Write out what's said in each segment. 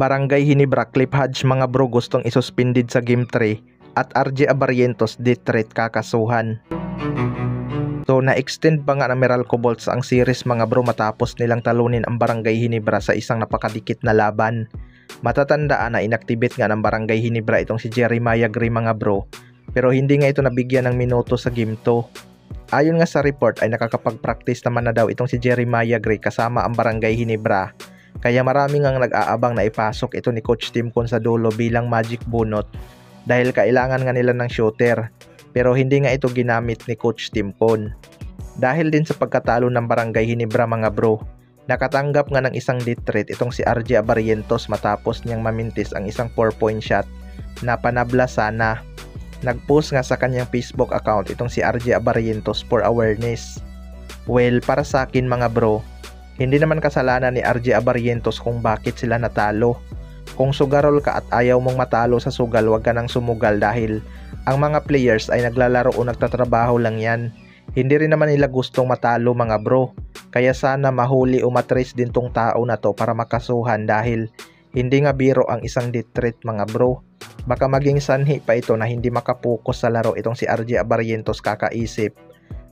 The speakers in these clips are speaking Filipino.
Barangay Ginebra Cliff Hodge mga bro gustong isuspended sa Game 3 at RJ Abarientos death threat kakasuhan. So na-extend pa nga ng Meralco Bolts ang series mga bro matapos nilang talunin ang Barangay Ginebra sa isang napakadikit na laban. Matatandaan na inactivate nga ng Barangay Ginebra itong si Jeremiah Gray mga bro, pero hindi nga ito nabigyan ng minuto sa Game 2. Ayon nga sa report ay nakakapag-practice naman na daw itong si Jeremiah Gray kasama ang Barangay Ginebra. Kaya marami ngang nag-aabang na ipasok ito ni Coach Tim Con sa dulo bilang magic bunot dahil kailangan nga nila ng shooter, pero hindi nga ito ginamit ni Coach Tim Con. Dahil din sa pagkatalo ng Barangay Ginebra mga bro, nakatanggap nga ng isang death threat itong si RJ Abarientos matapos niyang mamintis ang isang 4-point shot na panabla sana. Nag-post nga sa kanyang Facebook account itong si RJ Abarientos for awareness. Well, para sa akin mga bro, hindi naman kasalanan ni RJ Abarientos kung bakit sila natalo. Kung sugarol ka at ayaw mong matalo sa sugal, wag ka nang sumugal dahil ang mga players ay naglalaro o nagtatrabaho lang yan. Hindi rin naman nila gustong matalo mga bro. Kaya sana mahuli o matrace din tong tao na to para makasuhan dahil hindi nga biro ang isang death threat mga bro. Baka maging sanhi pa ito na hindi makapokus sa laro itong si RJ Abarientos kakaisip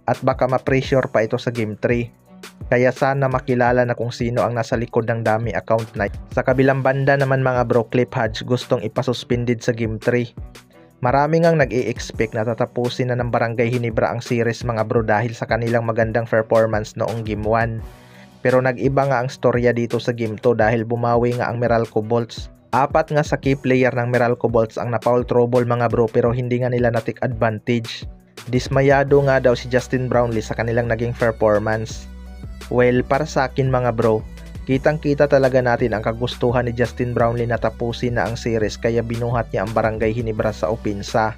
at baka ma-pressure pa ito sa Game 3. Kaya sana makilala na kung sino ang nasa likod ng dummy account na. Sa kabilang banda naman mga bro, Cliff Hodge gustong ipasuspended sa Game 3. Marami ngang nag-i-expect na tatapusin na ng Barangay Ginebra ang series mga bro dahil sa kanilang magandang performance noong Game 1. Pero nag-iba nga ang storya dito sa Game 2 dahil bumawi nga ang Meralco Bolts. 4 nga sa key player ng Meralco Bolts ang na-foul trouble mga bro pero hindi nga nila na-take advantage. Dismayado nga daw si Justin Brownlee sa kanilang naging performance. Well, para sa akin mga bro, kitang-kita talaga natin ang kagustuhan ni Justin Brownlee na tapusin na ang series kaya binuhat niya ang Barangay Ginebra sa opensa.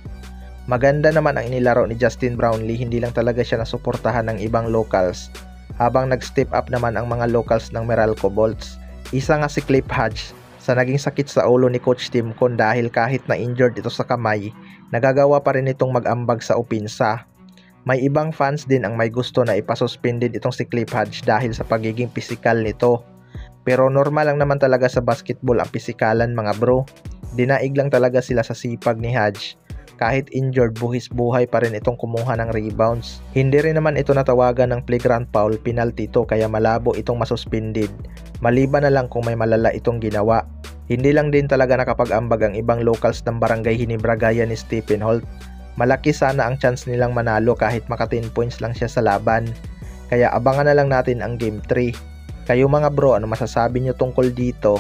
Maganda naman ang inilaro ni Justin Brownlee, hindi lang talaga siya nasuportahan ng ibang locals, habang nag-step up naman ang mga locals ng Meralco Bolts. Isa nga si Cliff Hodge sa naging sakit sa ulo ni Coach Tim Con dahil kahit na injured ito sa kamay, nagagawa pa rin itong mag-ambag sa opensa. May ibang fans din ang may gusto na ipasuspended itong si Cliff Hodge dahil sa pagiging pisikal nito. Pero normal lang naman talaga sa basketball ang pisikalan mga bro. Dinaig lang talaga sila sa sipag ni Hodge. Kahit injured, buhis buhay pa rin itong kumuha ng rebounds. Hindi rin naman ito natawagan ng flagrant foul, penalty to kaya malabo itong masuspended. Maliban na lang kung may malala itong ginawa. Hindi lang din talaga nakapag-ambag ang ibang locals ng Barangay Ginebra gaya ni Stephen Holt. Malaki sana ang chance nilang manalo kahit maka 10 points lang siya sa laban. Kaya abangan na lang natin ang Game 3. Kayo mga bro, ano masasabi nyo tungkol dito?